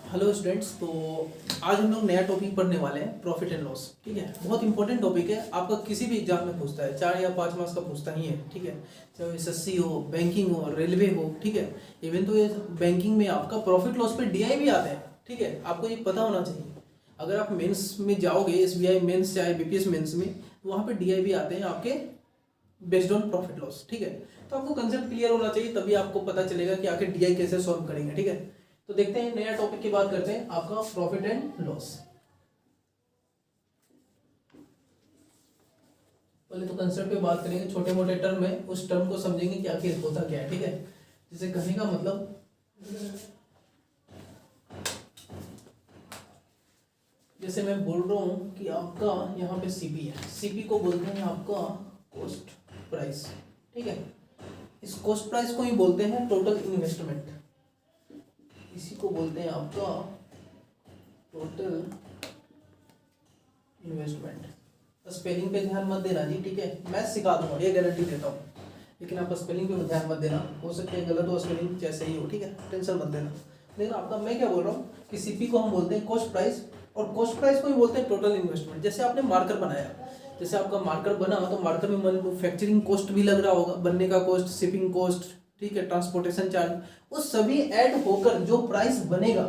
Hello students. तो आज हम लोग नया टॉपिक पढ़ने वाले हैं, प्रॉफिट एंड लॉस। ठीक है, बहुत इंपॉर्टेंट टॉपिक है, आपका किसी भी एग्जाम में पूछता है, 4 या 5 मार्क्स का पूछता ही है। ठीक है, चाहे एसएससी हो, बैंकिंग हो, रेलवे हो। ठीक है, इवन तो ये बैंकिंग में आपका प्रॉफिट लॉस पे डीआई भी आते हैं। ठीक है, आपको ये पता होना चाहिए। अगर आप मेंस में जाओगे, एसबीआई मेंस चाहे बीपीएस मेंस में, तो वहाँ पे डीआई भी आते हैं आपके बेस्ड ऑन प्रॉफिट लॉस। ठीक है, तो आपको कंसेप्ट क्लियर होना चाहिए, तभी आपको पता चलेगा कि आखिर डीआई कैसे सॉल्व करेंगे। ठीक है, तो देखते हैं, नया टॉपिक की बात करते हैं, आपका प्रॉफिट एंड लॉस। पहले तो कंसेप्ट पे बात करेंगे, छोटे मोटे टर्म है, उस टर्म को समझेंगे कि आखिर होता क्या है। ठीक है, जैसे कहने का मतलब, जैसे मैं बोल रहा हूँ कि आपका यहाँ पे सीपी है, सीपी को बोलते हैं आपका कॉस्ट प्राइस। ठीक है, इस कॉस्ट प्राइस को ही बोलते हैं टोटल इन्वेस्टमेंट, इसी को बोलते हैं आपका टोटल इन्वेस्टमेंट। स्पेलिंग पे ध्यान मत देना जी। ठीक है, मैं सिखा दूंगा, ये गारंटी देता हूँ, लेकिन आप स्पेलिंग पे ध्यान मत देना, हो सकता है गलत हो स्पेलिंग, जैसे ही हो। ठीक है, टेंशन मत देना। लेकिन आपका मैं क्या बोल रहा हूँ कि सीपी को हम बोलते हैं कॉस्ट प्राइस, और कॉस्ट प्राइस को ही बोलते हैं टोटल इन्वेस्टमेंट। जैसे आपने मार्कर बनाया, जैसे आपका मार्कर बना, तो मार्कर में मैन्युफैक्चरिंग कॉस्ट भी लग रहा होगा, बनने का कॉस्ट, शिपिंग कॉस्ट, ठीक है, ट्रांसपोर्टेशन चार्ज, वो सभी ऐड होकर जो प्राइस बनेगा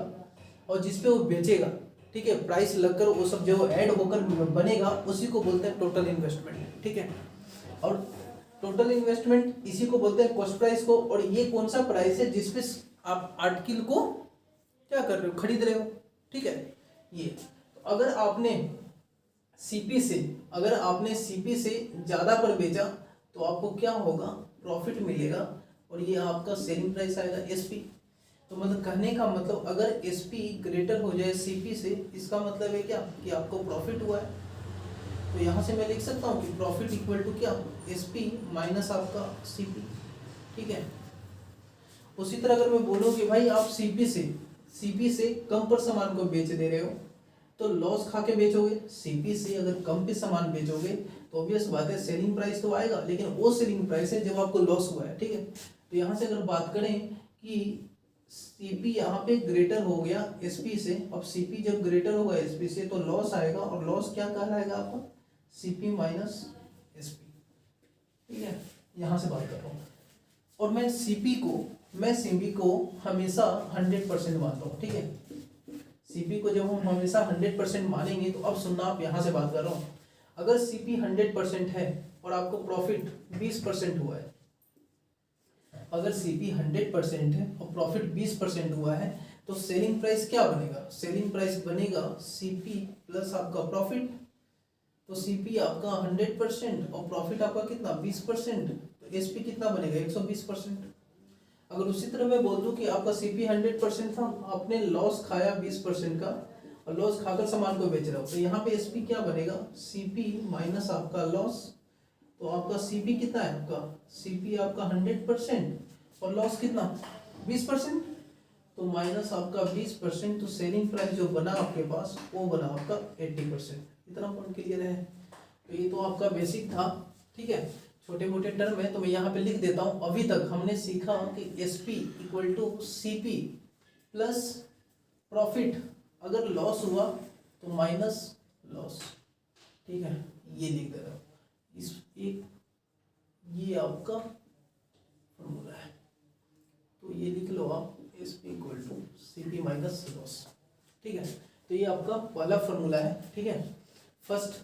और जिसपे वो बेचेगा, ठीक है, प्राइस लगकर वो सब जो ऐड होकर बनेगा, उसी को बोलते हैं टोटल इन्वेस्टमेंट। ठीक है, और टोटल इन्वेस्टमेंट इसी को बोलते हैं कॉस्ट प्राइस को। और ये कौन सा प्राइस है जिसपे आप आर्टिकल को क्या कर रहे हो, खरीद रहे हो। ठीक है, ये तो अगर आपने सीपी से ज्यादा पर बेचा तो आपको क्या होगा, प्रॉफिट मिलेगा, और ये आपका सेलिंग प्राइस आएगा एसपी। तो मतलब कहने का मतलब, अगर एसपी ग्रेटर हो जाए सीपी से, इसका मतलब है क्या कि आपको प्रॉफिट हुआ है। तो यहाँ से मैं लिख सकता हूँ कि प्रॉफिट इक्वल टू क्या, एसपी माइनस आपका सीपी। ठीक है, उसी तरह अगर मैं बोलूँ कि भाई आप सीपी से कम पर सामान को बेच दे रहे हो, तो लॉस खा के बेचोगे। सीपी से अगर कम पे सामान बेचोगे तो ऑब्वियस बात है सेलिंग प्राइस तो आएगा, लेकिन वो सेलिंग प्राइस है जब आपको लॉस हुआ है। ठीक है, तो यहाँ से अगर बात करें कि सीपी यहाँ पे ग्रेटर हो गया एसपी से, अब सीपी जब ग्रेटर होगा एसपी से तो लॉस आएगा, और लॉस क्या कहलाएगा आपका, सीपी माइनस एसपी। ठीक है, यहाँ से बात कर रहा हूँ, और मैं सीपी को हमेशा 100% मानता हूँ। ठीक है, सीपी को जब हम हमेशा 100% मानेंगे, तो अब सुनना, आप यहाँ से बात कर रहा हूँ, अगर सीपी 100% है और आपको प्रॉफिट 20% हुआ है, अगर सीपी 100% है और प्रॉफिट 20% हुआ है, तो सेलिंग प्राइस क्या बनेगा, सेलिंग प्राइस बनेगा सीपी प्लस आपका प्रॉफिट। तो सीपी आपका 100% और प्रॉफिट आपका कितना, 20%, तो एसपी कितना बनेगा, 120%। अगर उसी तरह मैं बोल दूं कि आपका सीपी 100% था, आपने लॉस खाया 20% का, और लॉस खाकर सामान को बेच रहे हो, तो यहाँ पे एसपी क्या बनेगा, सीपी माइनस आपका लॉस। तो आपका सीपी कितना है, आपका सीपी आपका 100% और लॉस कितना 20%, तो माइनस आपका 20%, तो सेलिंग प्राइस जो बना आपके पास वो बना आपका 80%। इतना पॉइंट क्लियर है। तो ये तो आपका बेसिक था। ठीक है, छोटे मोटे टर्म है तो मैं यहाँ पे लिख देता हूँ। अभी तक हमने सीखा कि SP equal to CP plus profit, अगर लॉस हुआ तो माइनस लॉस। ठीक है, ये लिख दे रहा हूँ, इस एक ये आपका फॉर्मूला है, तो ये लिख लो आप, SP equal to CP minus loss. ठीक है, तो ये आपका पहला फॉर्मूला है। ठीक है, फर्स्ट,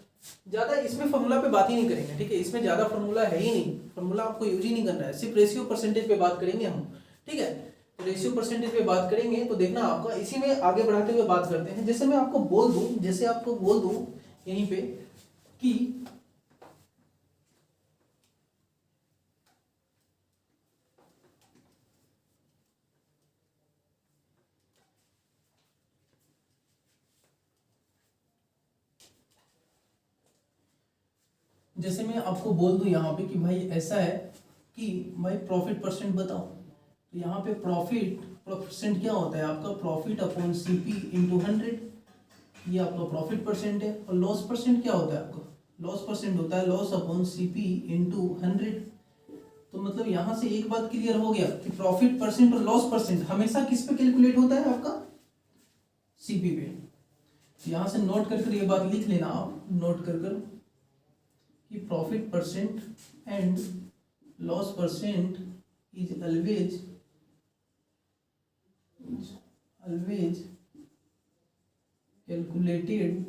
ज्यादा इसमें फॉर्मूला पे बात ही नहीं करेंगे। ठीक है, इसमें ज्यादा फॉर्मूला है ही नहीं, फॉर्मूला आपको यूज ही नहीं करना है, सिर्फ रेशियो परसेंटेज पे बात करेंगे हम। ठीक है, तो रेशियो परसेंटेज पे बात करेंगे, तो देखना आपका इसी में आगे बढ़ाते हुए बात करते हैं। जैसे मैं आपको बोल दूं, यहीं पे कि जैसे मैं आपको बोल दूं यहाँ पे कि भाई ऐसा है कि भाई प्रॉफिट परसेंट बताओ, तो यहाँ पे प्रॉफिट परसेंट क्या होता है आपका, प्रॉफिट अपॉन सीपी इंटू 100, ये आपका प्रॉफिट परसेंट है। और लॉस परसेंट क्या होता है आपका, लॉस परसेंट होता है लॉस अपॉन सीपी इंटू 100। तो मतलब यहाँ से एक बात क्लियर हो गया कि प्रॉफिट परसेंट और लॉस परसेंट हमेशा किस पे कैलकुलेट होता है आपका, सीपी पे। तो यहाँ से नोट कर ये बात लिख लेना आप, नोट कर कि profit percent and loss percent is always calculated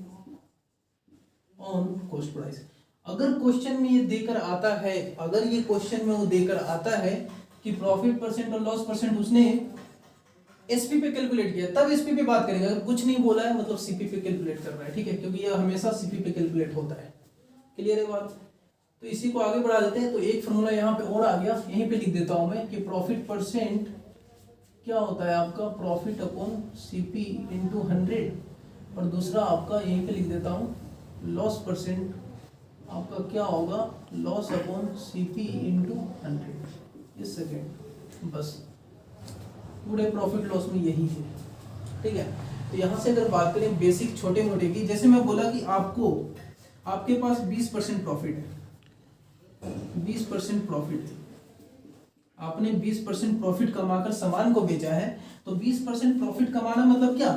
on cost price. अगर क्वेश्चन में ये देकर आता है, अगर ये क्वेश्चन में वो देकर आता है कि प्रॉफिट परसेंट और लॉस परसेंट उसने एसपी पे कैलकुलेट किया, तब एसपी पे बात करेंगे। अगर कुछ नहीं बोला है मतलब सीपी पे कैलकुलेट कर रहा है, ठीक है, क्योंकि ये हमेशा सीपी पे कैलकुलेट होता है। क्लियर है बात? तो इसी को आगे बढ़ा देते हैं। तो एक फॉर्मूला यहाँ पे और आ गया, यहीं पे लिख देता हूं मैं कि प्रॉफिट परसेंट क्या होता है आपका, प्रॉफिट अपॉन सीपी इंटू 100, और दूसरा आपका यहीं पे लिख देता हूँ लॉस परसेंट आपका क्या होगा, लॉस अपॉन सीपी इंटू 100। इस सेकेंड बस पूरे प्रॉफिट लॉस में यही है, ठीक है। तो यहाँ से अगर बात करें बेसिक छोटे मोटे की, जैसे मैं बोला कि आपको आपके पास 20% प्रॉफिट है, 20% प्रॉफिट है, आपने 20% प्रॉफिट कमाकर सामान को बेचा है। तो 20% प्रॉफिट कमाना मतलब क्या,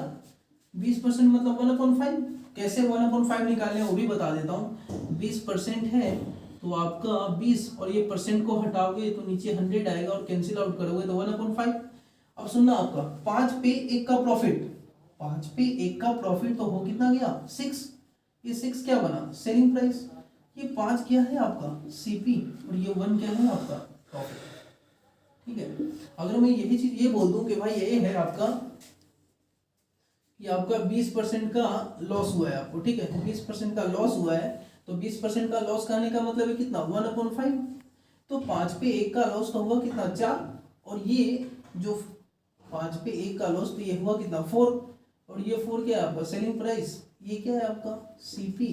20% मतलब 1/5। कैसे 1/5 निकालने वो भी बता देता हूँ। 20% है तो आपका 20 और ये परसेंट को हटाओगे तो नीचे 100 आएगा और कैंसिल आउट करोगे तो 1/5। अब सुनना, आपका 5 पे 1 का प्रॉफिट, 5 पे 1 का प्रॉफिट तो हो कितना गया, 6। ये 6 क्या बना, सेलिंग प्राइस। ये 5 क्या है आपका सीपी और ये 1 क्या है आपका प्रॉफिट, ठीक है। अगर मैं यही चीज ये बोल दूं कि भाई ये है आपका, ये आपका 20% का लॉस हुआ है आपको, ठीक है, तो 20% का लॉस हुआ है, तो 20% का लॉस कहने का मतलब है कितना, 1/5। तो 5 पे 1 का लॉस तो हुआ कितना, 4, और ये जो 5 पे 1 का लॉस तो ये हुआ कितना, 4, और ये 4 क्या है आपका सेलिंग प्राइस, ये क्या है आपका सीपी,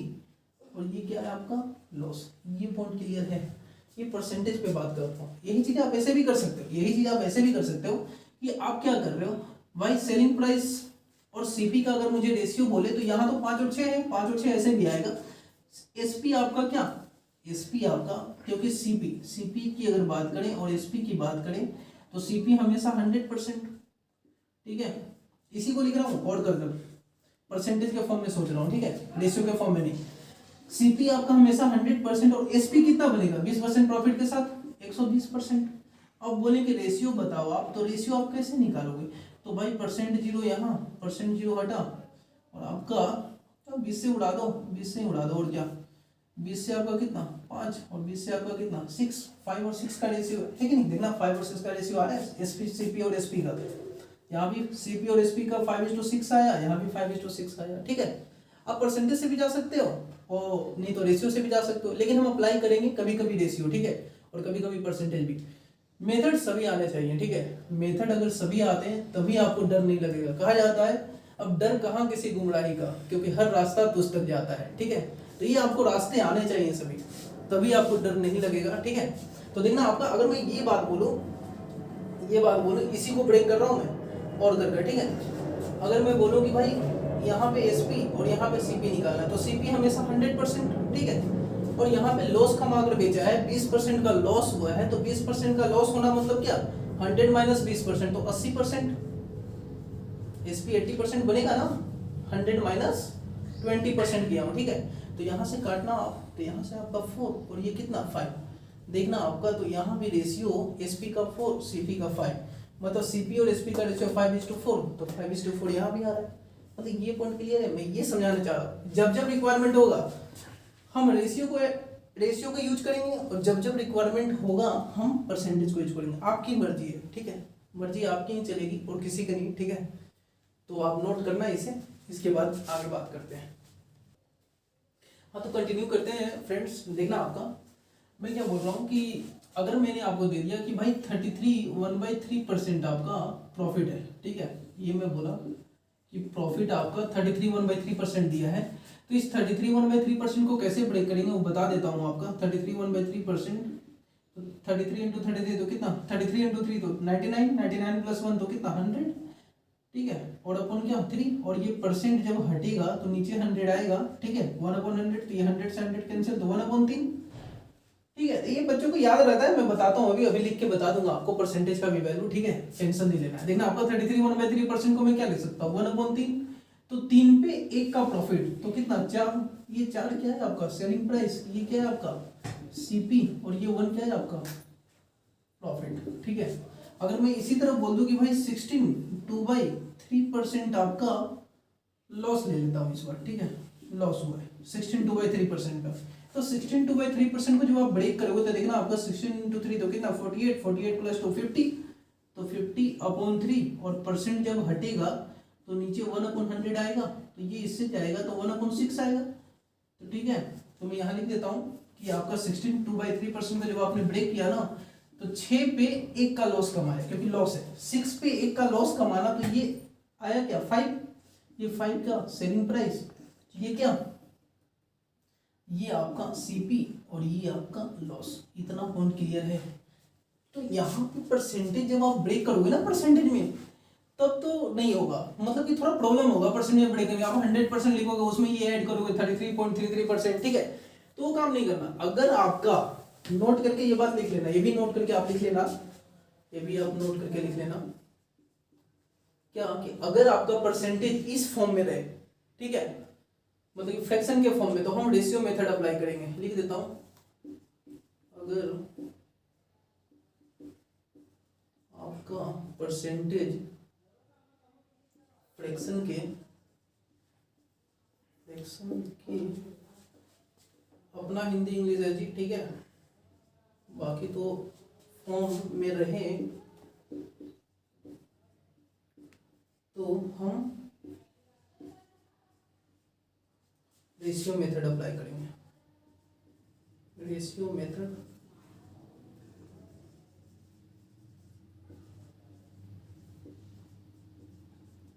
और ये क्या है आपका लॉस। ये पॉइंट क्लियर है। ये परसेंटेज पे बात करता हूँ। यही चीज आप ऐसे भी कर सकते हो, यही चीज आप ऐसे भी कर सकते हो कि आप क्या कर रहे हो भाई, सेलिंग प्राइस और सीपी का अगर मुझे रेशियो बोले तो यहाँ तो 5 और 6 है, 5 और 6 ऐसे भी आएगा। एसपी आपका क्या, एसपी आपका, क्योंकि सीपी की अगर बात करें और एसपी की बात करें तो सीपी हमेशा 100%, ठीक है। इसी को लिख रहा हूँ और कर परसेंटेज के फॉर्म में सोच रहा हूँ, ठीक है, रेशियो के फॉर्म में नहीं। सीपी आपका हमेशा 100% और एसपी कितना बनेगा, 20% प्रॉफिट के साथ 120%। अब बोले कि रेशियो बताओ आप, तो रेशियो आप कैसे निकालोगे, तो भाई परसेंट जीरो यहाँ, परसेंट जीरो हटा, और आपका 20 से उड़ा दो, 20 से उड़ा दो, और क्या 20 से आपका कितना 5 और 20 से आपका कितना 6, 5 और 6 का रेशियो है कि नहीं, देखना 5 और 6 का रेशियो आ रहा है एसपी सीपी और एसपी का। यहाँ भी सीपी और एसपी का 5:6 आया, यहाँ भी 5:6 आया, ठीक है। आप परसेंटेज से भी जा सकते हो और नहीं तो रेशियो से भी जा सकते हो, लेकिन हम अप्लाई करेंगे कभी कभी रेशियो, ठीक है, और कभी कभी परसेंटेज भी। मेथड सभी आने चाहिए, ठीक है। मेथड अगर सभी आते हैं तभी आपको डर नहीं लगेगा। कहा जाता है अब डर कहाँ किसी गुमराही का, क्योंकि हर रास्ता तुझ तक जाता है, ठीक है। तो ये आपको रास्ते आने चाहिए सभी, तभी आपको डर नहीं लगेगा, ठीक है। तो देखना आपका, अगर मैं ये बात बोलूँ, इसी को ब्रेक कर रहा हूँ मैं और करके, ठीक है। अगर मैं बोलूँ कि भाई यहाँ पे एसपी और यहाँ पे सीपी निकालना है, तो सीपी हमेशा 100%, ठीक है, और यहाँ पे लॉस कमाकर बेचा है, 20% का लॉस हुआ है, तो 20% का लॉस होना मतलब क्या, 100 माइनस 20% तो 80%, एसपी 80% बनेगा ना, 100 माइनस 20% किया हूँ, ठीक है। तो यहाँ से काटना आप, तो यहाँ से आपका 4 और ये कितना 5, देखना आपका, तो यहाँ भी रेशियो एसपी का 4 सीपी का 5, मतलब सीपी और एसपी का रेशियो 5:4, तो 5:4 यहाँ भी आ रहा है। मतलब ये पॉइंट क्लियर है। मैं ये समझाना चाह रहा हूँ, जब जब रिक्वायरमेंट होगा हम रेशियो को यूज करेंगे, और जब जब रिक्वायरमेंट होगा हम परसेंटेज को यूज करेंगे। आपकी मर्जी है, ठीक है, मर्जी आपकी ही चलेगी और किसी की नहीं, ठीक है। तो आप नोट करना इसे, इसके बाद आगे बात करते हैं। हाँ, तो कंटिन्यू करते हैं फ्रेंड्स। देखना आपका, मैं क्या बोल रहा हूँ कि अगर मैंने आपको दे दिया कि भाई 33 1/3% आपका प्रॉफिट है, ठीक है, ये मैं बोला कि प्रॉफिट आपका 33 1/3% दिया है, तो इस 33 1/3% को कैसे ब्रेक करेंगे वो बता देता हूँ आपका। 33 1/3%, तो 33 इंटू 33 तो कितना, 33 इंटू 3 तो 99, 99 प्लस 1 तो कितना 100, ठीक है, और अपन क्या 3, और ये परसेंट जब हटेगा तो नीचे 100 आएगा, ठीक है, 1/100, तो ये 100 से 100 कैंसिल, तो 1/3, ठीक है। ये बच्चों को याद रहता है, मैं बताता हूँ, अभी लिख के बता दूंगा आपको परसेंटेज का भी वैल्यू, ठीक है, टेंशन नहीं लेना है। देखना आपका 33 1/3% को मैं क्या लिख सकता हूँ, 1/3, तो 3 पे 1 का प्रॉफिट तो कितना 4, ये 4 क्या है आपका सेलिंग प्राइस, ये क्या है आपका सीपी, और ये 1 क्या है आपका प्रॉफिट। ठीक है, अगर मैं इसी तरह बोल दूं कि भाई 16/3% आपका लॉस ले लेता हूँ इस बार, ठीक है, लॉस हुआ है 16/3% का, तो 16/3% को जब आप ब्रेक करोगे तो देखना आपका 16 × 3 तो कितना 48, 48 + 2 50, तो 50/3 और परसेंट जब हटेगा तो नीचे 1/100 आएगा, तो ये इससे जाएगा तो 1/6 आएगा। तो ठीक है, तो मैं यहाँ लिख देता हूँ कि आपका 16/3% का जब आपने ब्रेक किया ना तो 6 पे 1 का लॉस कमाया, क्योंकि लॉस है 6 पे 1 का लॉस कमाना, तो ये आया क्या 5, ये 5 का सेलिंग प्राइस, ये क्या, ये आपका सीपी और ये आपका लॉस। इतना पॉइंट क्लियर है। तो यहाँ पे परसेंटेज जब आप ब्रेक करोगे ना परसेंटेज में, तब तो नहीं होगा, मतलब कि थोड़ा प्रॉब्लम होगा परसेंटेज में ब्रेक करके। आप 100% लिखोगे उसमें ये ऐड करोगे 33.33%, ठीक है, तो वो काम नहीं करना। अगर आपका नोट करके ये बात लिख लेना, ये भी नोट करके आप लिख लेना, ये भी आप नोट करके लिख लेना क्या कि अगर आपका परसेंटेज इस फॉर्म में रहे, ठीक है, मतलब कि फ्रैक्शन के फॉर्म में, तो हम रेशियो मेथड अप्लाई करेंगे। लिख देता हूं, अगर आपका परसेंटेज फ्रैक्शन के अपना हिंदी इंग्लिश है जी, ठीक है, बाकी तो फॉर्म में रहे तो हम रेशियो मेथड अप्लाई करेंगे। रेशियो मेथड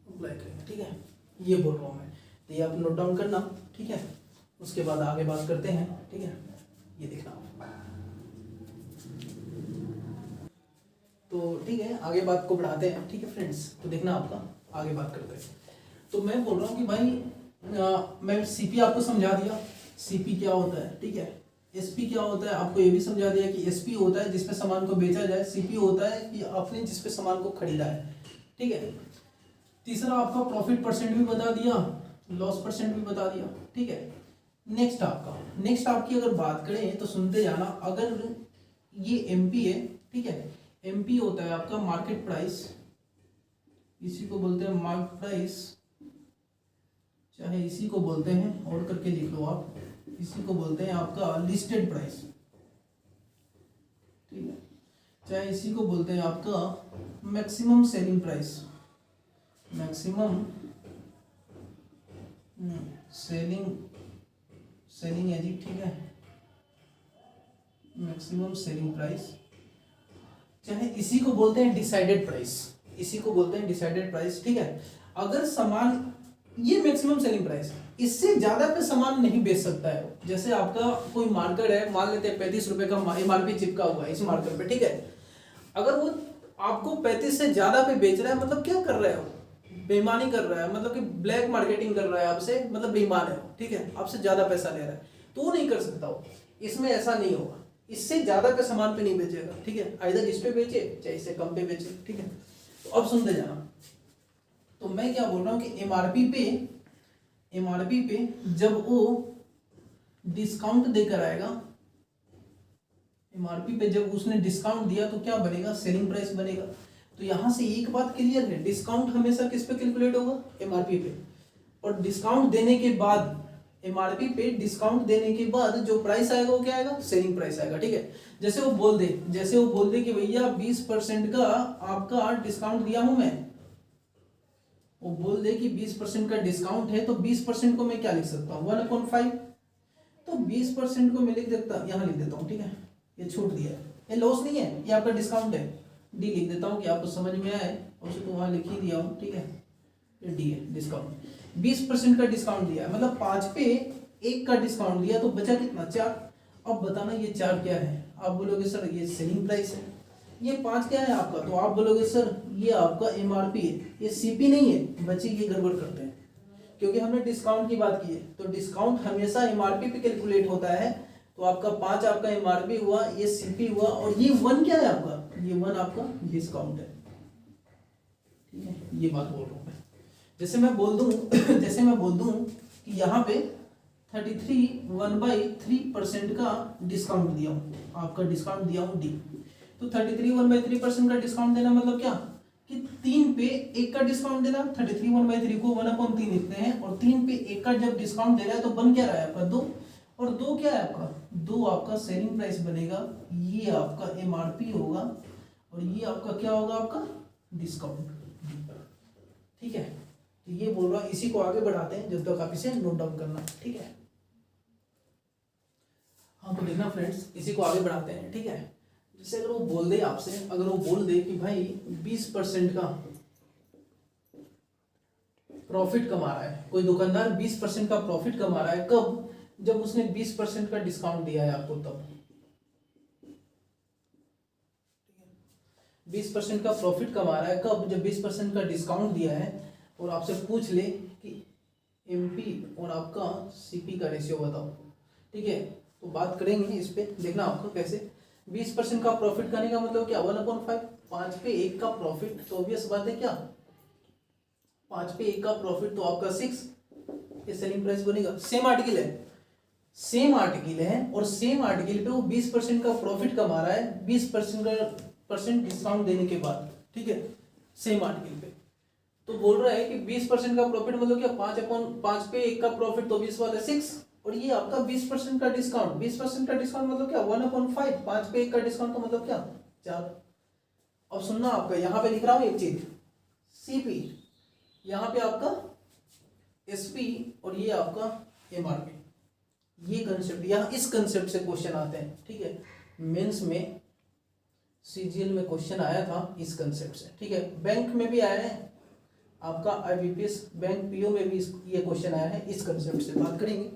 अप्लाई करेंगे, ठीक है, ये बोल रहा हूँ मैं, तो ये आप नोट डाउन करना, ठीक है, उसके बाद आगे बात करते हैं, ठीक है, ये देखना। तो ठीक है, आगे बात को बढ़ाते हैं, ठीक है फ्रेंड्स, तो देखना आपका आगे बात करते हैं। तो मैं बोल रहा हूँ कि भाई मैं सीपी आपको समझा दिया, सीपी क्या होता है, ठीक है, एसपी क्या होता है आपको ये भी समझा दिया कि एसपी होता है जिसपे सामान को बेचा जाए, सीपी होता है कि आपने जिसपे सामान को खरीदा है, ठीक है। तीसरा आपका प्रॉफिट परसेंट भी बता दिया, लॉस परसेंट भी बता दिया, ठीक है। नेक्स्ट आपकी अगर बात करें तो सुनते जाना, अगर ये एमपी है, ठीक है, एमपी होता है आपका मार्केट प्राइस, इसी को बोलते हैं मार्केट प्राइस, चाहे इसी को बोलते हैं और करके लिख लो आप, इसी को बोलते हैं आपका लिस्टेड प्राइस, ठीक है, चाहे इसी को बोलते हैं आपका maximum selling price, maximum selling है जी, ठीक है, मैक्सिमम सेलिंग प्राइस, चाहे इसी को बोलते हैं डिसाइडेड प्राइस, इसी को बोलते हैं डिसाइडेड प्राइस, ठीक है। अगर सामान ये मैक्सिमम सेलिंग प्राइस, इससे ज्यादा पे सामान नहीं बेच सकता है। जैसे आपका कोई मार्कर है, मान लेते हैं 35 रुपए का एमआरपी चिपका हुआ है इस मार्कर पे, ठीक है, अगर वो आपको 35 से ज्यादा पे बेच रहा है, मतलब क्या कर रहा है वो, बेईमानी कर रहा है, मतलब कि ब्लैक मार्केटिंग कर रहा है आपसे, मतलब बेईमान है, ठीक है, आपसे ज्यादा पैसा ले रहा है, तो वो नहीं कर सकता वो, इसमें ऐसा नहीं होगा, इससे ज्यादा के सामान पे नहीं बेचेगा, ठीक है, आइदर इस पे बेचे चाहे इससे कम पे बेचे, ठीक है। तो अब सुनते जाना, तो मैं क्या बोल रहा हूँ कि एमआरपी पे जब वो डिस्काउंट देकर आएगा, एमआरपी पे जब उसने डिस्काउंट दिया तो क्या बनेगा, सेलिंग प्राइस बनेगा। तो यहां से एक बात क्लियर है, डिस्काउंट हमेशा किस पे कैलकुलेट होगा, एमआरपी पे, और डिस्काउंट देने के बाद, एमआरपी पे डिस्काउंट देने के बाद जो प्राइस आएगा वो क्या आएगा, सेलिंग प्राइस आएगा, ठीक है। जैसे वो बोल दे कि भैया 20% का आपका डिस्काउंट दिया हूं मैं, वो बोल दे कि 20% का डिस्काउंट है, तो 20% को मैं क्या लिख सकता हूँ 1/5, तो 20% को मैं लिख देता, यहाँ लिख देता हूँ, ठीक है, ये छूट दिया है, ये लॉस नहीं है, ये आपका डिस्काउंट है, डी लिख देता हूँ कि आपको समझ में आए, और तो वहाँ लिख ही दिया हूँ, ठीक है, ये डी है डिस्काउंट, 20% का डिस्काउंट दिया है, मतलब 5 पे 1 का डिस्काउंट दिया, तो बचा कितना 4। अब बताना ये 4 क्या है, आप बोलोगे सर ये सेलिंग प्राइस है, ये 5 क्या है आपका, तो आप बोलोगे सर ये आपका एमआरपी है, ये सीपी नहीं है। बच्चे ये गड़बड़ करते हैं, क्योंकि हमने डिस्काउंट की बात की है, तो डिस्काउंट हमेशा एमआरपी पे कैलकुलेट होता है, तो आपका 5 आपका एमआरपी हुआ, ये सीपी हुआ, और ये 1 क्या है आपका, ये 1 आपका डिस्काउंट है, ठीक है, ये बात बोल रहा हूँ मैं। जैसे मैं बोल दूं जैसे मैं बोल दूं कि यहाँ पे 33 1/3% का डिस्काउंट दिया हूँ, आपका डिस्काउंट दिया हूँ डी। तो 33 1/3% का डिस्काउंट देना मतलब क्या कि 3 पे 1 का डिस्काउंट देना। 33 1/3 को 1/3 लिखते हैं और 3 पे 1 का जब डिस्काउंट दे रहा है तो बन क्या रहा है आपका 2, और 2 क्या है आपका 2 आपका सेलिंग प्राइस बनेगा, ये आपका एमआरपी होगा और ये आपका क्या होगा आपका डिस्काउंट। ठीक है, तो ये बोल रहा, इसी को आगे बढ़ाते हैं जब तक आप इसे नोट डाउन करना। ठीक है, हाँ तो देखना फ्रेंड्स, इसी को आगे बढ़ाते हैं। ठीक है, जैसे अगर वो बोल दे आपसे, अगर वो बोल दे कि भाई 20% का प्रॉफिट कमा रहा है, कोई दुकानदार 20% का प्रॉफिट कमा रहा है, कब? जब उसने 20% का डिस्काउंट दिया है आपको, तब 20% का प्रॉफिट कमा रहा है कब? जब 20% का डिस्काउंट दिया है और आपसे पूछ ले कि एमपी और आपका सीपी का रेशियो बताओ। ठीक है, तो बात करेंगे इस पे, देखना आपको कैसे। 20% का प्रॉफिट करने का मतलब क्या 1/5, 5 पे 1 का प्रॉफिट, तो ऑब्वियस बात है क्या 5 पे 1 का प्रॉफिट तो आपका 6, ये सेलिंग प्राइस बनेगा। सेम आर्टिकल है, सेम आर्टिकल है और सेम आर्टिकल पे वो 20% का प्रॉफिट कमा रहा है 20% डिस्काउंट देने के बाद। ठीक है, सेम आर्टिकल पे तो बोल रहा है कि 20% का प्रॉफिट मतलब क्या 5/5 पे 1 का प्रॉफिट तो 20 वाला 6, और ये आपका 20% का डिस्काउंट। 20% का डिस्काउंट मतलब क्या 1/5, 5 पे 1 का डिस्काउंट का मतलब क्या 4। अब सुनना, आपका यहाँ पे लिख रहा हूँ एक चीज, सीपी, यहाँ पे आपका एसपी और ये आपका एमआरपी, ये कंसेप्ट, यहाँ इस कंसेप्ट से क्वेश्चन आते हैं। ठीक है, मेंस में सीजीएल में क्वेश्चन आया था इस कंसेप्ट से। ठीक है, बैंक में भी आया है आपका, आईबीपीएस बैंक पीओ में भी ये क्वेश्चन आया है, इस कंसेप्ट से बात करेंगे,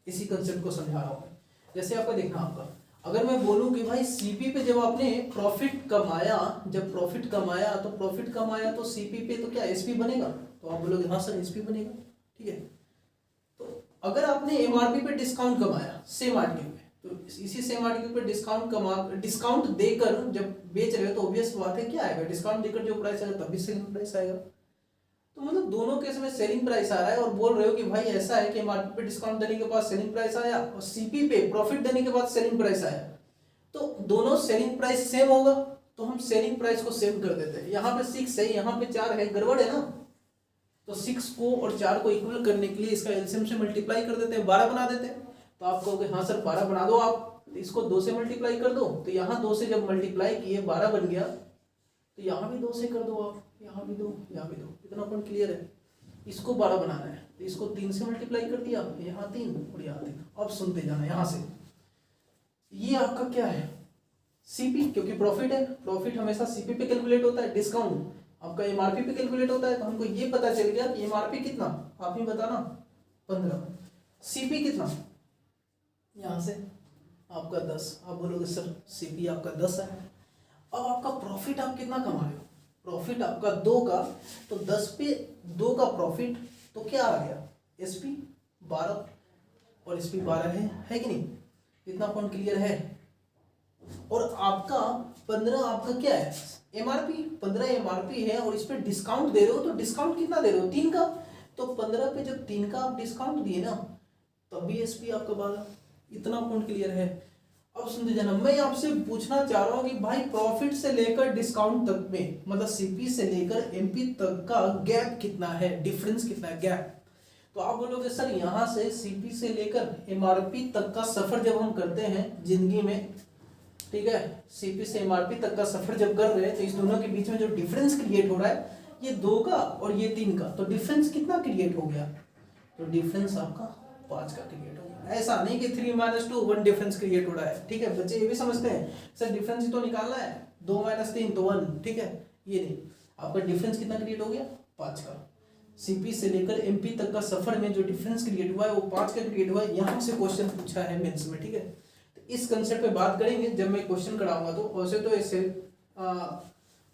इसी कंसेप्ट को समझा रहा हूँ। जैसे आपका देखना, आपका अगर मैं बोलूँ कि भाई सीपी पे जब आपने प्रॉफिट कमाया, जब प्रॉफिट कमाया तो प्रॉफिट कमाया तो सीपी पे तो क्या एसपी बनेगा, तो आप बोलोगे हाँ सर एसपी बनेगा। ठीक है, तो अगर आपने एमआरपी पे डिस्काउंट कमाया सेम आर्टिकल पे, तो इसी सेम आर्टिकल पे डिस्काउंट देकर जब बेच रहे हो तो ऑब्वियस बात है क्या आएगा, डिस्काउंट देकर जो प्राइस आएगा तभी सेलिंग प्राइस आएगा। तो मतलब दोनों केस में सेलिंग प्राइस आ रहा है और बोल रहे हो कि भाई ऐसा है कि एमआरपी पे डिस्काउंट देने के बाद सेलिंग प्राइस आया और सीपी पे प्रॉफिट देने के बाद सेलिंग प्राइस आया, तो दोनों सेलिंग प्राइस सेम होगा, तो हम सेलिंग प्राइस को सेम कर देते हैं। यहाँ पे 6 है, यहाँ पे 4 है, गड़बड़ है ना, तो 6 को और 4 को इक्वल करने के लिए इसका एलसीएम से मल्टीप्लाई कर देते हैं, 12 बना देते हैं। तो आप कहोगे हाँ सर 12 बना दो आप, तो इसको 2 से मल्टीप्लाई कर दो, तो यहाँ 2 से जब मल्टीप्लाई किए 12 बन गया, तो यहाँ भी 2 से कर दो आप, यहाँ भी 2, यहाँ भी 2, इतना पॉइंट क्लियर है। इसको 12 बनाना है तो इसको 3 से मल्टीप्लाई कर दिया, यहाँ 3 और यहाँ 3। अब सुनते जाना, यहाँ से ये आपका क्या है सीपी, क्योंकि प्रॉफिट है, प्रॉफिट हमेशा सीपी पे कैलकुलेट होता है, डिस्काउंट आपका एमआरपी पे कैलकुलेट होता है। तो हमको ये पता चल गया कि एमआरपी कितना, आप ही बताना 15, सीपी कितना, यहाँ से आपका 10। आप बोलोगे सर सीपी आपका 10 है। अब आपका प्रॉफिट आप कितना कमा रहे हो, प्रॉफिट आपका 2 का, तो 10 पे 2 का प्रॉफिट तो क्या आ गया एसपी 12 और एसपी 12 है कि नहीं, इतना पॉइंट क्लियर है। और आपका 15 आपका क्या है एमआरपी, 15 एमआरपी है और इस पे डिस्काउंट दे रहे हो, तो डिस्काउंट कितना दे रहे हो 3 का, तो 15 पे जब 3 का आप डिस्काउंट दिए ना तब भी एसपी आपका 12, इतना पॉइंट क्लियर है। अब सुनते जाना, मैं आपसे पूछना चाह रहा हूँ कि भाई प्रॉफिट से लेकर डिस्काउंट तक में, मतलब सीपी से लेकर एमपी तक का गैप कितना है, डिफरेंस कितना है गैप। तो आप बोलोगे सर यहाँ से सीपी से लेकर एमआरपी तक का सफर जब हम करते हैं जिंदगी में, ठीक है, सीपी से एमआरपी तक का सफर जब कर रहे हैं तो इस दोनों के बीच में जो डिफरेंस क्रिएट हो रहा है ये 2 का और ये 3 का, तो डिफरेंस कितना क्रिएट हो गया, तो डिफरेंस आपका 5 का क्रिएट हो गया। ऐसा नहीं कि 3 - 2 1 डिफरेंस क्रिएट हो रहा है। ठीक है, बच्चे ये भी समझते हैं सर डिफरेंस ही तो निकालना है, 2 - 3 तो 1। ठीक है, ये नहीं, आपका डिफरेंस कितना क्रिएट हो गया 5 का। सीपी से लेकर एमपी तक का सफर में जो डिफरेंस क्रिएट हुआ है वो 5 का क्रिएट हुआ है। यहाँ से क्वेश्चन पूछा है मेंस में। ठीक है, इस कंसेप्ट पे बात करेंगे जब मैं क्वेश्चन कराऊंगा। तो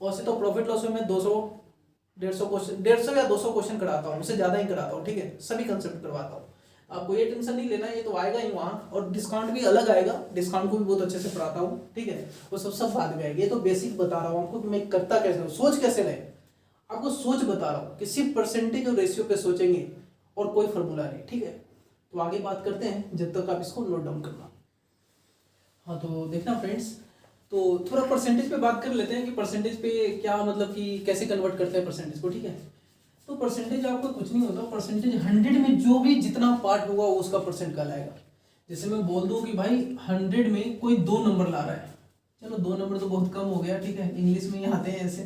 वैसे तो प्रॉफिट लॉस में मैं 200 150 क्वेश्चन, 150 या 200 क्वेश्चन कराता हूँ, उससे ज़्यादा ही कराता हूँ। ठीक है, सभी कंसेप्ट करवाता हूँ, आपको ये टेंशन नहीं लेना है, ये तो आएगा ही वहाँ। और डिस्काउंट भी अलग आएगा, डिस्काउंट को भी बहुत अच्छे से पढ़ाता हूँ। ठीक है, वो सब बाद में आएगा, ये तो बेसिक बता रहा हूँ आपको कि मैं करता कैसे हूँ, सोच कैसे रहे। आपको सोच बता रहा हूँ कि सिर्फ परसेंटेज और रेशियो पे सोचेंगे और कोई फॉर्मूला नहीं, ठीक है। तो आगे बात करते हैं, जब तक आप इसको नोट डाउन करना। हाँ तो देखना फ्रेंड्स, तो थोड़ा परसेंटेज पे बात कर लेते हैं कि परसेंटेज पे क्या मतलब कि कैसे कन्वर्ट करते हैं परसेंटेज को, ठीक है। तो परसेंटेज आपका कुछ नहीं होता, परसेंटेज 100 में जो भी जितना पार्ट होगा वो उसका परसेंट कहलाएगा। जैसे मैं बोल दूं कि भाई 100 में कोई 2 नंबर ला रहा है, चलो 2 नंबर तो बहुत कम हो गया, ठीक है, इंग्लिश में ही आते हैं ऐसे,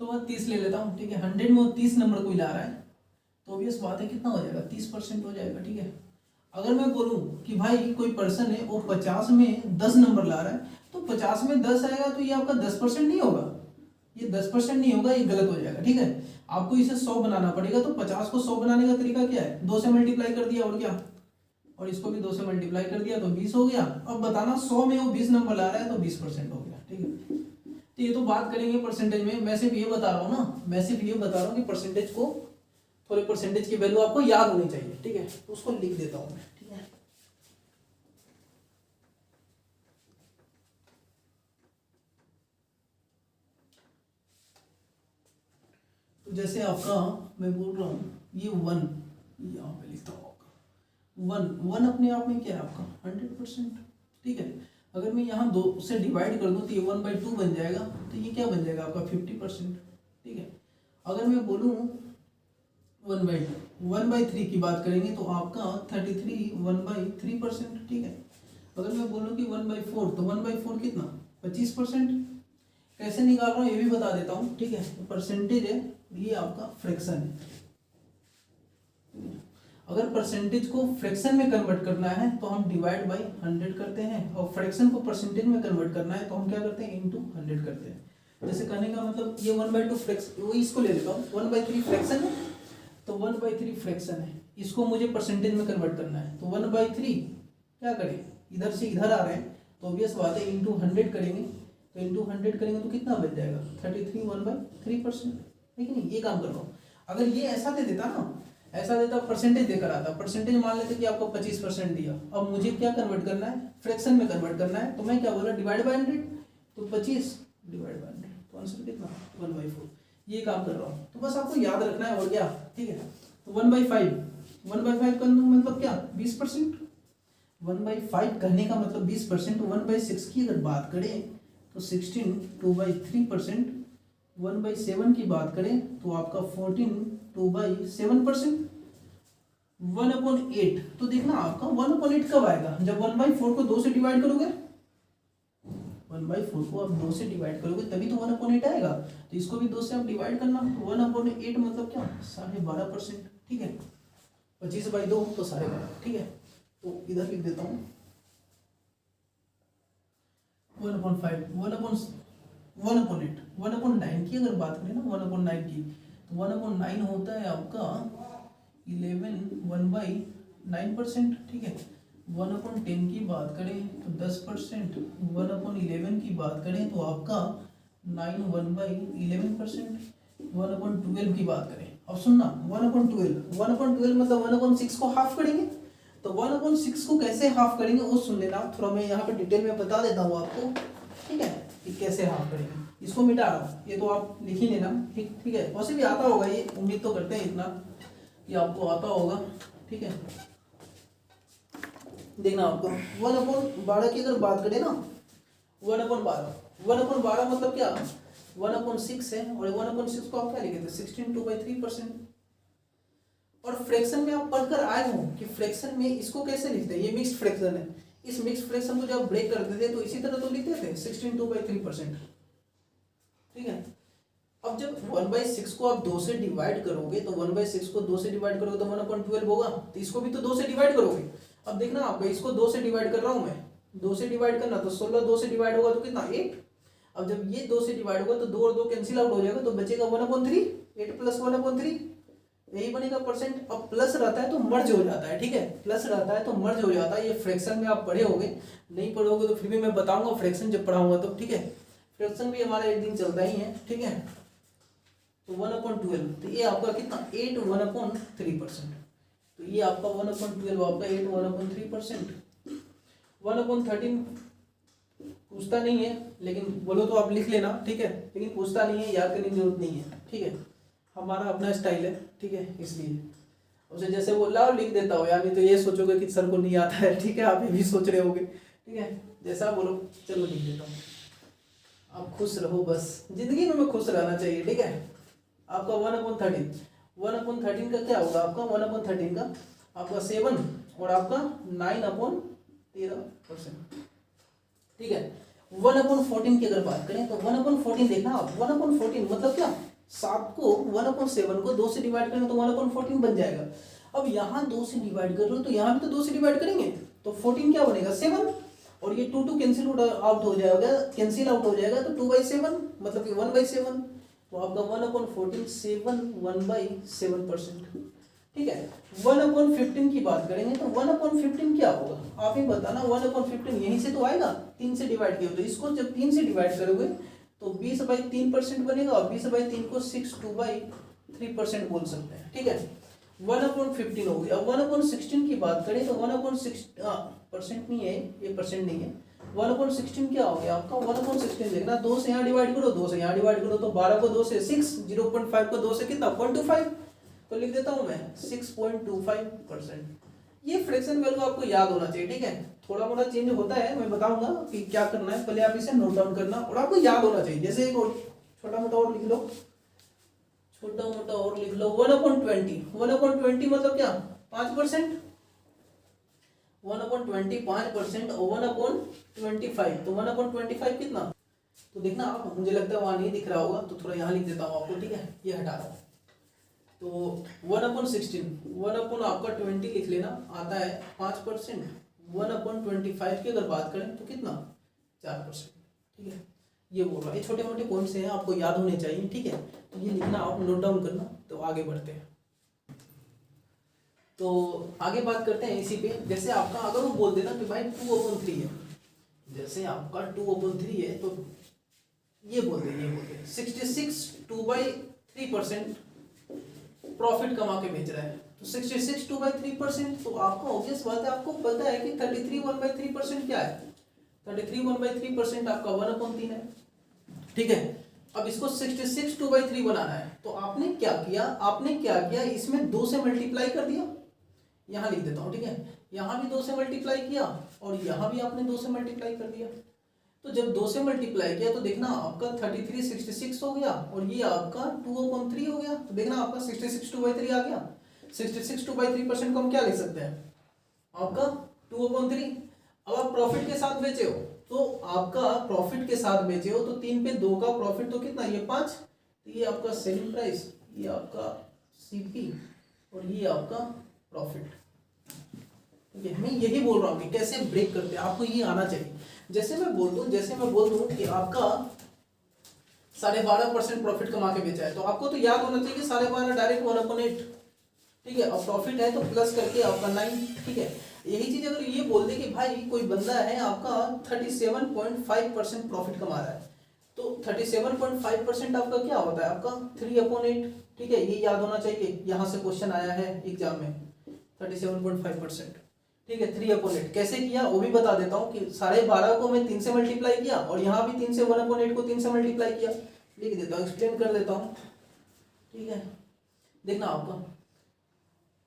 तो मैं 30 ले लेता हूँ, ठीक है। 100 में वो 30 नंबर कोई ला रहा है तो ऑब्वियस बात है कितना हो जाएगा, 30% हो जाएगा, ठीक है। अगर मैं बोलूं कि भाई कोई पर्सन है वो 50 में 10 नंबर ला रहा है, तो 50 में 10 आएगा तो ये आपका 10% नहीं होगा, ये 10% नहीं होगा, ये गलत हो जाएगा, ठीक है। आपको इसे 100 बनाना पड़ेगा, तो 50 को 100 बनाने का तरीका क्या है, 2 से मल्टीप्लाई कर दिया और क्या, और इसको भी 2 से मल्टीप्लाई कर दिया तो 20 हो गया। अब बताना 100 में वो 20 नंबर ला रहा है तो 20% हो गया, ठीक है। तो ये तो बात करेंगे परसेंटेज में, मैं सिर्फ ये बता रहा हूँ ना, मैं सिर्फ ये बता रहा हूँ कि परसेंटेज को, थोड़े परसेंटेज की वैल्यू आपको याद होनी चाहिए, ठीक है। तो उसको लिख देता हूँ मैं, ठीक है। तो जैसे आपका मैं बोल रहा हूँ ये 1, यहाँ पे लिखता हूँ 1 अपने आप में क्या है आपका 100%, ठीक है। अगर मैं यहाँ 2 से डिवाइड कर दूँ तो ये 1/2 बन जाएगा, तो ये क्या बन जाएगा आपका 50%, ठीक है। अगर मैं बोलूँ 1/3 की बात करेंगे तो आपका 33 1/3%, ठीक है। अगर मैं बोलूँ कि 1/4 तो 1/4 कितना 25%। कैसे निकाल रहा हूँ ये भी बता देता हूँ, ठीक है। तो परसेंटेज है, ये आपका फ्रैक्शन है। अगर परसेंटेज को फ्रैक्शन में कन्वर्ट करना है तो हम डिवाइड बाई 100 करते हैं, और फ्रैक्शन को परसेंटेज में कन्वर्ट करना है तो हम क्या करते हैं, इनटू 100 करते हैं। जैसे कहने का मतलब ये 1/2 फ्रैक्शन, वो इसको ले लेता हूँ, 1/3 फ्रैक्शन है, तो 1/3 फ्रैक्शन है, इसको मुझे परसेंटेज में कन्वर्ट करना है। तो 1/3 क्या करें, इधर से इधर आ रहे हैं तो ऑब्वियस बात है इनटू 100 करेंगे, तो इनटू 100 करेंगे तो कितना बच जाएगा 33 1/3%, है कि नहीं। ये काम कर रहा हूँ। अगर ये ऐसा दे देता ना, ऐसा देता परसेंटेज देकर आता, परसेंटेज मान लेते कि आपको 25% दिया, अब मुझे क्या कन्वर्ट करना है, फ्रैक्शन में कन्वर्ट करना है, तो मैं क्या बोला डिवाइड बाय 100, तो 25 डिवाइड बाय 100, तो आंसर कितना 1/4। ये काम कर रहा हूँ, तो बस आपको याद रखना है और क्या, ठीक है। तो 1/5 का मतलब क्या 20%, 1/5 कहने का मतलब 20%। 1/6 की अगर बात करें तो 16 2/3%। 1/7 की बात करें तो आपका 14 2/7%। 1/8 तो देखना आपका 1/8 कब आएगा, जब 1/4 को 2 से डिवाइड करोगे, 1/4 को आप 2 से डिवाइड करोगे तभी तो 1/8 आएगा। तो इसको भी 2 से आप डिवाइड करना, तो 1/8 मतलब क्या 12.5%, ठीक है। 25/2 तो 12.5, ठीक है। तो इधर लिख देता हूँ 1/5 1/8 1/9 की अगर बात करें ना, 1/9 की, तो 1/9 होता है आपका 11 1/9%, ठीक है। 1/10 की बात करें तो 10%। 1/11 की बात करें तो आपका 9 1/11%। 1/12 की बात करें, अब सुनना 1/12 मतलब 1/6 को हाफ करेंगे, तो 1/6 को कैसे हाफ करेंगे वो सुन लेना, थोड़ा मैं यहाँ पे डिटेल में बता देता हूँ आपको, ठीक है, कि कैसे हाफ करेंगे। इसको मिटा रहा हूँ, ये तो आप लिख ही लेना, ठीक है। वैसे भी आता होगा, ये उम्मीद तो करते हैं इतना कि आपको आता होगा, ठीक है। देखना आपको 1/12 की अगर बात करें ना, 1/12 मतलब क्या 1/6 है, और 1/6 को आप क्या लिखे थे 16 2/3%। और फ्रैक्शन में आप पढ़कर आए हो कि फ्रैक्शन में इसको कैसे लिखते हैं, ये मिक्स्ड फ्रैक्शन है, इस मिक्स्ड फ्रैक्शन को जब ब्रेक करते थे तो इसी तरह तो लिखते थे 16 2/3%, ठीक है। अब जब 1/6 को आप 2 से डिवाइड करोगे तो 1/6 को 2 से डिवाइड करोगे तो 1/12 होगा, तो इसको भी तो 2 से डिवाइड करोगे। अब देखना आपको, इसको 2 से डिवाइड कर रहा हूं मैं, 2 से डिवाइड करना तो 16 2 से डिवाइड होगा तो कितना 8। अब जब ये 2 से डिवाइड होगा तो 2 और 2 कैंसिल आउट हो जाएगा, तो बचेगा 1/3, 8 + 1/3, यही बनेगा परसेंट। अब प्लस रहता है तो मर्ज हो जाता है, ठीक है, प्लस रहता है तो मर्ज हो जाता है। ये फ्रैक्शन में आप पढ़े होगे, नहीं पढ़ोगे तो फिर भी मैं बताऊंगा फ्रैक्शन जब पढ़ाऊंगा तो, ठीक है। फ्रैक्शन भी हमारा एक दिन चलता ही है, ठीक है। तो 1/12 तो ये आपका कितना 8 1/3%, तो ये आपका 1/12 आपका 8 1/3%। 1/13 पूछता नहीं है, लेकिन बोलो तो आप लिख लेना, ठीक है, लेकिन पूछता नहीं है, याद करने की जरूरत नहीं है, ठीक है। हमारा अपना स्टाइल है, ठीक है, इसलिए उसे जैसे बोला और लिख देता हूँ, यानी तो ये सोचोगे कि सर को नहीं आता है, ठीक है, आप ये भी सोच रहे होगे, ठीक है, जैसा बोलो, चलो लिख देता हूँ। आप खुश रहो, बस जिंदगी में खुश रहना चाहिए, ठीक है। आपका 1/13, 1/13 का क्या होगा, आपका 1/13 का आपका 7 और आपका 9/13%, ठीक है। 1/14 की अगर बात करें तो 1/14 देखना आप, 1/14 मतलब क्या, 7 को 1/7 को 2 से डिवाइड करें तो 1/14 बन जाएगा। अब यहाँ 2 से डिवाइड कर रहे हो तो यहाँ भी तो 2 से डिवाइड करेंगे तो 14 क्या बनेगा, 7, और ये 2 कैंसिल आउट हो जाएगा, कैंसिल आउट हो जाएगा तो 2/7 मतलब कि 1/7, तो आपका 1/14 7 1/7%, ठीक है। 1/15 की बात करेंगे तो 1/15 क्या होगा, आप ही बताना। 1/15 यहीं से तो आएगा, 3 से डिवाइड किया तो इसको जब 3 से डिवाइड करोगे तो 20/3% बनेगा, और 20/3 को 62/3% बोल सकते हैं, ठीक है। 1/15 हो गया। 1/16 की बात करें तो 1/16 परसेंट नहीं है, ये परसेंट नहीं है। 1/16 क्या हो गया आपका, 1/16 देखना, 2 से यहाँ डिवाइड करो, 2 से यहाँ डिवाइड करो तो 12 को 2 से 6, 0.5 को 2 से कितना 0.25, तो लिख देता हूँ मैं 6.25%। ये फ्रैक्शन वैल्यू आपको याद होना चाहिए, ठीक है। थोड़ा मोड़ा चेंज होता है, मैं बताऊंगा कि क्या करना है, पहले आप इसे नोट डाउन करना और आपको याद होना चाहिए। जैसे एक छोटा मोटा और लिख लो, छोटा मोटा और लिख लो, 1/20, 1/20 मतलब क्या, 5%, 1/20 5% और 1/25, तो 1/25 कितना, तो देखना आप, मुझे लगता है वहां नहीं दिख रहा होगा तो थोड़ा यहाँ लिख देता हूँ आपको, ठीक है, ये हटा रहा हूँ। तो 1/16, 1 आपका 20 लिख लेना, आता है 5%, 1/25 की अगर बात करें तो कितना 4%, ठीक है। ये बोल रहा है, ये छोटे मोटे पॉइंट्स हैं, आपको याद होने चाहिए, ठीक है। तो ये लिखना, आप नोट डाउन करना, तो आगे बढ़ते हैं। तो आगे बात करते हैं इसी पे। जैसे आपका अगर वो बोल देना कि भाई 2/3 है, जैसे आपका 2/3 है तो ये बोल दे 66 2/3% प्रॉफिट कमा के बेच रहा है, तो 66 2/3%, तो आपका ऑब्वियस बात है, आपको पता है कि 33 1/3% क्या है, 33 1/3% आपका 1/3 है, ठीक है। अब इसको 66 2/3 बनाना है, तो आपने क्या किया, इसमें 2 से मल्टीप्लाई कर दिया, यहाँ लिख देता हूँ, ठीक है। यहाँ भी 2 से मल्टीप्लाई किया और यहाँ भी आपने 2 से मल्टीप्लाई कर दिया। तो जब 2 से मल्टीप्लाई किया तो देखना आपका 33 66 हो गया और ये आपका 2/3 हो गया, तो देखना आपका 66 2/3 आ गया। 66 2/3% को हम क्या लिख सकते हैं, आपका 2/3। अब आप प्रॉफिट के साथ बेचे हो, तो आपका प्रॉफिट के साथ बेचे हो तो 3 पे 2 का प्रॉफिट, तो कितना, ये 5, तो ये आपका सेलिंग प्राइस, ये आपका सीपी और ये आपका प्रॉफिट, ठीक है। मैं यही बोल रहा हूँ कि कैसे ब्रेक करते हैं, आपको ये आना चाहिए। जैसे मैं बोल दूं कि आपका 12.5% प्रॉफिट कमा के बेचा है, तो आपको तो याद होना चाहिए कि 12.5 डायरेक्ट 1/8, ठीक है, और प्रॉफिट है तो प्लस करके आपका 9, ठीक है। यही चीज अगर ये बोल दे कि भाई कोई बंदा है आपका 37.5% प्रॉफिट कमा रहा है, तो 37.5% आपका क्या होता है, आपका 3/8, ठीक है, ये याद होना चाहिए, यहाँ से क्वेश्चन आया है एग्जाम में, 37.5%, ठीक है। 3/8 कैसे किया वो भी बता देता हूँ कि 12.5 को मैं 3 से मल्टीप्लाई किया और यहाँ भी 3 से 1/8 को 3 से मल्टीप्लाई किया, लिख देता हूँ, एक्सप्लेन कर देता हूँ, ठीक है। देखना आपका,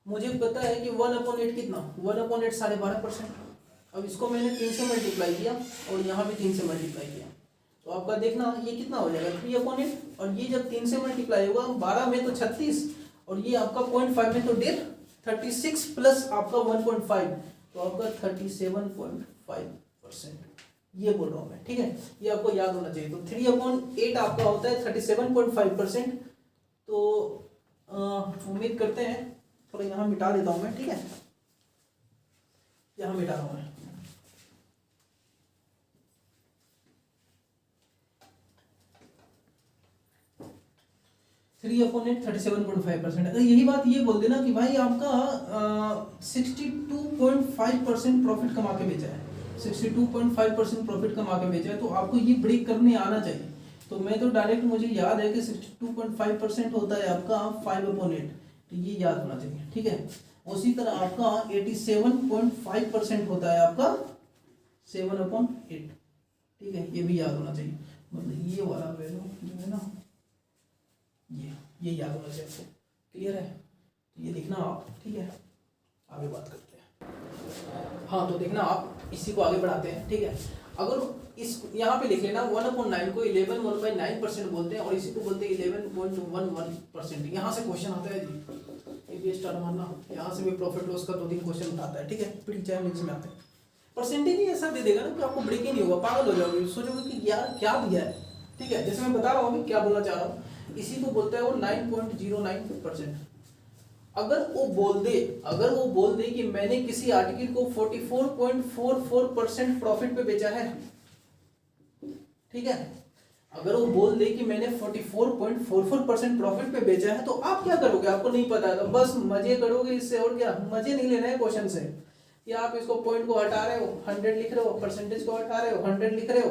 मुझे पता है कि 1/8 कितना, 1/8 12.5%। अब इसको मैंने 3 से मल्टीप्लाई किया और यहाँ भी 3 से मल्टीप्लाई किया, तो आपका देखना ये कितना हो जाएगा 3/8, और ये जब 3 से मल्टीप्लाई होगा 12 में तो 36 और ये आपका 0.5 में तो 36 प्लस आपका 1.5, तो आपका 37.5%, ये बोल रहा हूँ मैं, ठीक है। ये आपको याद होना चाहिए। तो 3/8 आपका होता है 37.5%। तो उम्मीद करते हैं, थोड़ा यहाँ मिटा देता हूँ मैं, ठीक है, यहाँ मिटा रहा हूँ मैं। Three upon 37.5%। अगर यही बात ये बोल देना कि भाई आपका 62.5% प्रॉफिट कमा के बेचा है, 62.5% प्रॉफिट कमा के बेचा है, तो आपको ये ब्रेक करने आना चाहिए। तो मैं तो डायरेक्ट, मुझे याद है कि 62.5% होता है आपका 5/8, तो ये याद होना चाहिए, ठीक है। उसी तरह आपका 87.5% होता है आपका 7/8, ठीक है, ये भी याद होना चाहिए। मतलब ये वाला वैल्यू जो है ना, ये याद होना चाहिए आपको। क्लियर है? ये लिखना आप, ठीक है। आगे बात करते हैं। हाँ तो देखना आप, इसी को आगे बढ़ाते हैं, ठीक है। अगर इस यहाँ पे लिख लेना 1/9 को 11 1/9% बोलते हैं और इसी को बोलते हैं 11.11%। यहाँ से क्वेश्चन आता है जी, ये स्टार मारना, यहाँ से भी प्रॉफिट लॉस का 2-3 क्वेश्चन आता है, ठीक है। फिर चाहे मिक्स में आते हैं, परसेंटेज ही ऐसा दे देगा ना कि आपको ब्रेक ही नहीं होगा, पागल हो जाओगे, सोचोगे कि यार क्या दिया है, ठीक है। जैसे मैं बता रहा हूँ अभी क्या बोलना चाह रहा हूँ, इसी को बोलता है वो 9.09%। अगर वो बोल दे कि मैंने किसी आर्टिकल को 44.44% प्रॉफिट पे बेचा है, ठीक है, अगर वो बोल दे कि मैंने 44.44% प्रॉफिट पे बेचा है, तो आप क्या करोगे? आपको नहीं पता है तो बस मजे करोगे इससे, और क्या, मजे नहीं लेना है क्वेश्चन से। या आप इसको पॉइंट को हटा रहे हो, 100 लिख रहे हो, परसेंटेज को हटा रहे हो, 100 लिख रहे हो,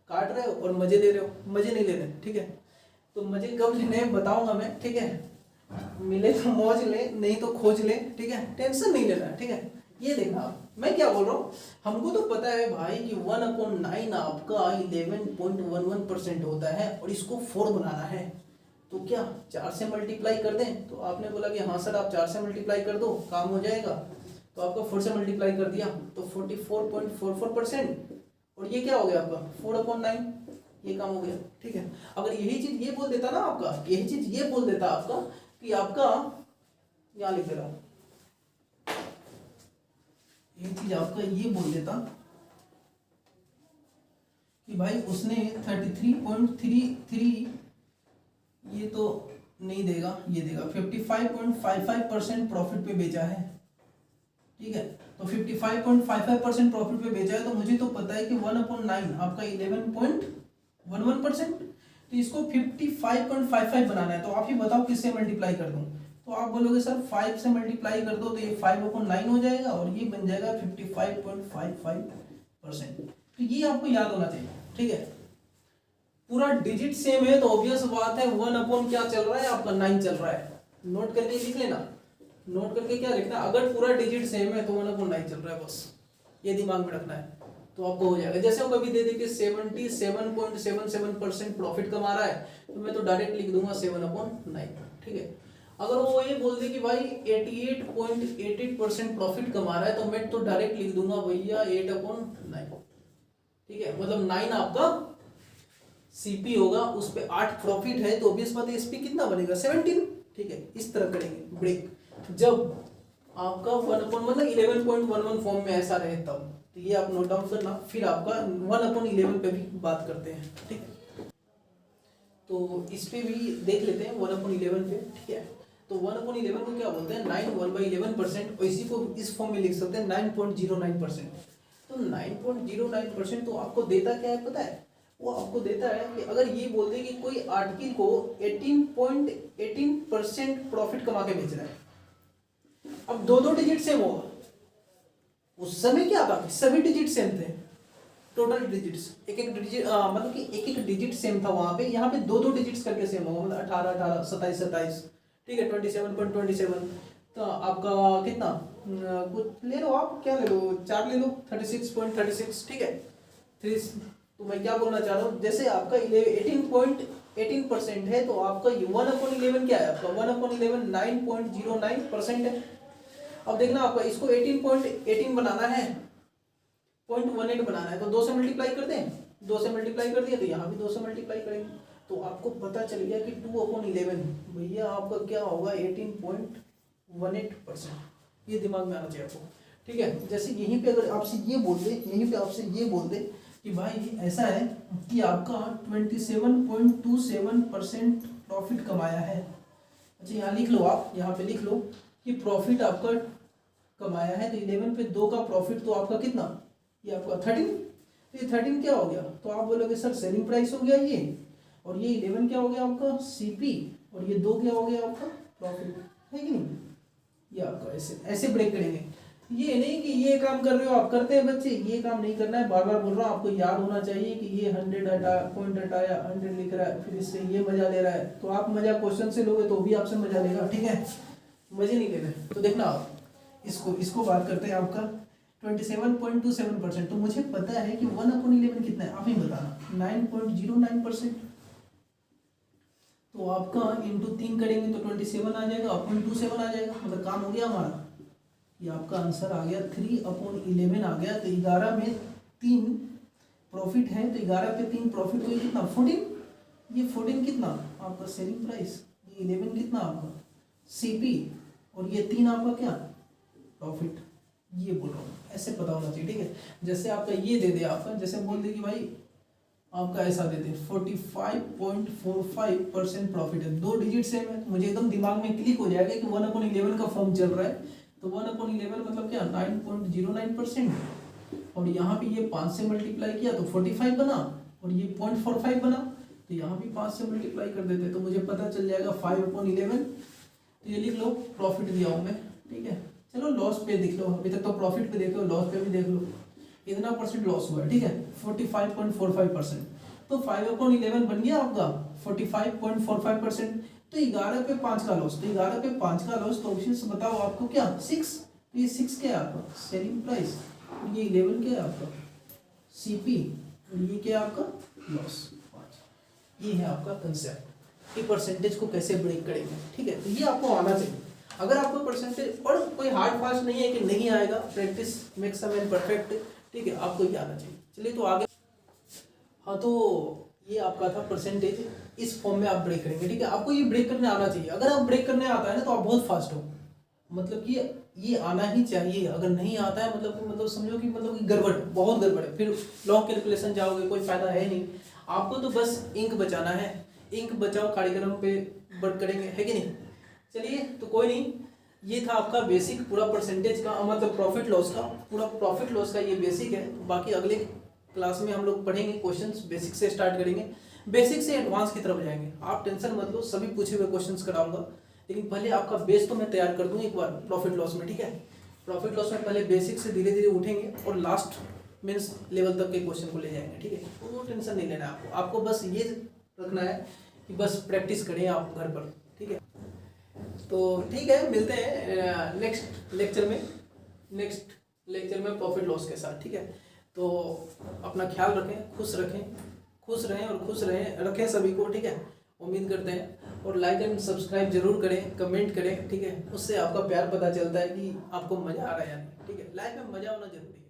काट रहे हो और मजे ले रहे हो, मजे नहीं लेने, ठीक है। तो मजे कब लेने बताऊंगा मैं, ठीक है। मिले तो मौज ले, नहीं तो खोज ले, ठीक है। टेंशन नहीं लेना, ठीक है। ये देखना आप, मैं क्या बोल रहा हूँ, हमको तो पता है भाई कि 1/9 आपका 11.11% होता है और इसको 4 बनाना है, तो क्या 4 से मल्टीप्लाई कर दें? तो आपने बोला कि हाँ सर आप 4 से मल्टीप्लाई कर दो, काम हो जाएगा। तो आपका 4 से मल्टीप्लाई कर दिया तो 44.44%, और ये क्या हो गया आपका 4/9, ये काम हो गया, ठीक है। अगर यही चीज ये बोल देता ना आपका, यही चीज ये बोल देता आपका कि आपका, यहां लिख दे रहा हूं, ये चीज आपका ये बोल देता कि भाई उसने 33.33, ये तो नहीं देगा, ये देगा 55.55% प्रॉफिट पे बेचा है, ठीक है। तो 55.55% प्रॉफिट पे बेचा है, तो मुझे तो पता है कि 1/9 आपका 11.11%, तो इसको 55.55 बनाना है। तो आप ही बताओ किससे मल्टीप्लाई कर दूं? तो आप बोलोगे सर 5 से मल्टीप्लाई कर दो तो ये 5/9 हो जाएगा और ये बन जाएगा 55.55%। तो ये आपको याद होना चाहिए, ठीक है। पूरा डिजिट सेम है तो ऑब्वियस बात है 1/ क्या चल रहा है आपका 9 चल रहा है। नोट करके लिख लेना, नोट करके क्या लिखना, अगर पूरा डिजिट सेम है तो 1/9 चल रहा है, बस ये दिमाग में रखना है, तो आपको हो जाएगा। जैसे वो कभी दे दे कि 77.77% प्रॉफिट कमा रहा है, तो मैं तो डायरेक्ट लिख दूंगा 7/9, ठीक है। अगर वो ये बोल दे कि भाई 88.88% प्रॉफिट कमा रहा है, तो मैं तो डायरेक्ट लिख दूंगा भैया 8/9, ठीक है। मतलब 9 आपका सीपी होगा, उस पे 8 प्रॉफिट है, तो ऑब्वियस बात है एसपी कितना बनेगा 17, ठीक है। इस तरह करेंगे ब्रेक, जब आपका 1/ मतलब 11.11 फॉर्म में ऐसा रहे तब। तो ये आप नोट डाउन करना, फिर आपका 1/11 पे भी बात करते हैं, ठीक है। तो इस पे भी देख लेते हैं 1/11 पे, ठीक है। तो 1/11 को क्या बोलते हैं 9 1/11%, और इसी को इस फॉर्म में लिख सकते हैं 9.09%। तो 9.09% तो आपको देता क्या है पता है? वो आपको देता है कि अगर ये बोल दे कि कोई आर्टिकल को 18.18% प्रॉफिट कमा के बेच रहा है, अब 2-2 डिजिट सेम होगा। उस समय क्या था, सभी डिजिट सेम थे, टोटल डिजिट्स एक डिजिट, मतलब कि एक डिजिट सेम था वहां पे। यहाँ पे 2-2 डिजिट्स करके सेम होगा, मतलब 18 27, ठीक है। 27.27, तो आपका कितना, कुछ ले लो आप, क्या ले लो, 4 ले लो, 36.36, ठीक है। 3, तो मैं क्या बोलना चाह रहा हूँ, जैसे आपका 18.18% है, तो आपका 1/11 क्या है आपका 1/11 9.09% है। अब देखना आपका इसको 18.18 बनाना है, 0.18 बनाना है, तो 2 से मल्टीप्लाई कर दें, 2 से मल्टीप्लाई कर दिया तो यहाँ भी 2 से मल्टीप्लाई करेंगे, तो आपको पता चल गया कि 2/11 भैया आपका क्या होगा 18.18%। ये दिमाग में आना चाहिए आपको, ठीक है। जैसे यहीं पे अगर आपसे ये बोल दे, यहीं पे आपसे ये बोल दे कि भाई ऐसा है कि आपका 27.27% प्रॉफिट कमाया है। अच्छा यहाँ लिख लो आप, यहाँ पे लिख लो कि प्रॉफिट आपका कमाया है, तो 11 पे 2 का प्रॉफिट, तो आपका कितना, ये आपका 13, तो ये 13 क्या हो गया, तो आप बोलोगे सर सेलिंग प्राइस हो गया ये, और ये 11 क्या हो गया आपका सीपी, और ये 2 क्या हो गया आपका प्रॉफिट, है कि नहीं। ये आपका ऐसे ऐसे ब्रेक करेंगे। ये नहीं कि ये काम कर रहे हो आप, करते हैं बच्चे, ये काम नहीं करना है। बार बार बोल रहा हूँ, आपको याद होना चाहिए कि ये 100 हटा, पॉइंट हटाया, 100 लिख रहा है, फिर इससे ये मजा ले रहा है, तो आप मजा क्वेश्चन से लोगे तो भी आपसे मजा लेगा, ठीक है। मजे नहीं ले रहे, तो देखना आप इसको बात करते हैं आपका 27.27%। तो मुझे पता है कि 1/11 कितना है, आप ही बताना 9.09%। तो आपका इंटू 3 करेंगे तो 27 आ जाएगा, अपॉन 27 आ जाएगा, मतलब काम हो गया हमारा। ये आपका आंसर आ गया 3/11 आ गया। तो 11 में 3 प्रॉफिट है, तो 11 पे 3 प्रॉफिट तो ये कितना 14, ये 14 कितना आपका सेलिंग प्राइस, ये 11 कितना आपका सीपी, और ये 3 आपका क्या प्रॉफिट, ये बोल रहा हूँ, ऐसे पता होना चाहिए, ठीक है। जैसे आपका ये दे दे, आपका जैसे बोल दे कि भाई आपका ऐसा दे दे 45.45% प्रॉफिट है, 2 डिजिट सेम है, मुझे एकदम दिमाग में क्लिक हो जाएगा कि 1/11 का फॉर्म चल रहा है, तो 1/11 मतलब क्या 9.09%, और यहाँ पे ये 5 से मल्टीप्लाई किया तो 45 बना, और ये 0.45 बना, तो यहाँ भी 5 से मल्टीप्लाई कर देते तो मुझे पता चल जाएगा 5/11। तो ये लिख लो, प्रॉफिट दिया हूँ मैं, ठीक है। चलो लॉस पे देख लो, अभी तक तो प्रॉफिट पे देख लो, लॉस पे भी देख लो, इतना परसेंट लॉस हुआ है, ठीक है 45.45%। तो 5/11 बन गया आपका 45.45%। तो 11 पे 5 का लॉस, तो 11 पे 5 का लॉस, तो ऑप्शन से बताओ आपको क्या 6, ये 6 क्या है आपका सेलिंग प्राइस, ये 11 क्या है आपका सीपी, और ये क्या है आपका लॉस 5। ये है आपका कंसेप्ट कि परसेंटेज को कैसे ब्रेक करेंगे, ठीक है। तो ये आपको आना चाहिए। अगर आपको परसेंटेज, और कोई हार्ड फास्ट नहीं है कि नहीं आएगा, practice makes a man perfect, ठीक है, आपको ये आना चाहिए। चलिए तो आगे, हाँ तो ये आपका था परसेंटेज, इस फॉर्म में आप ब्रेक करेंगे, ठीक है। आपको ये ब्रेक करने आना चाहिए, अगर आप ब्रेक करने आता है ना तो आप बहुत फास्ट हो, मतलब कि ये आना ही चाहिए। अगर नहीं आता है मतलब समझो कि मतलब कि गड़बड़, बहुत गड़बड़ है, फिर लॉन्ग कैलकुलेशन जाओगे, कोई फायदा है नहीं। आपको तो बस इंक बचाना है, इंक बचाओ कार्यक्रम पे वर्क करेंगे, है कि नहीं। चलिए तो कोई नहीं, ये था आपका बेसिक पूरा परसेंटेज का, मतलब प्रॉफिट लॉस का, पूरा प्रॉफिट लॉस का ये बेसिक है। बाकी अगले क्लास में हम लोग पढ़ेंगे, क्वेश्चंस बेसिक से स्टार्ट करेंगे, बेसिक से एडवांस की तरफ जाएंगे। आप टेंशन मत लो, सभी पूछे हुए क्वेश्चंस कराऊंगा, लेकिन पहले आपका बेस तो मैं तैयार कर दूं एक बार प्रॉफिट लॉस में, ठीक है। प्रॉफिट लॉस में पहले बेसिक से धीरे धीरे उठेंगे और लास्ट मीन्स लेवल तक के क्वेश्चन को ले जाएंगे, ठीक है। वो टेंशन नहीं लेना है आपको बस ये रखना है कि बस प्रैक्टिस करें आप घर पर, ठीक है। तो ठीक है, मिलते हैं नेक्स्ट लेक्चर में प्रॉफिट लॉस के साथ, ठीक है। तो अपना ख्याल रखें, खुश रहें और खुश रखें सभी को, ठीक है। उम्मीद करते हैं, और लाइक एंड सब्सक्राइब जरूर करें, कमेंट करें, ठीक है। उससे आपका प्यार पता चलता है कि आपको मज़ा आ रहा है या नहीं, ठीक है। लाइफ में मज़ा होना जरूरी है।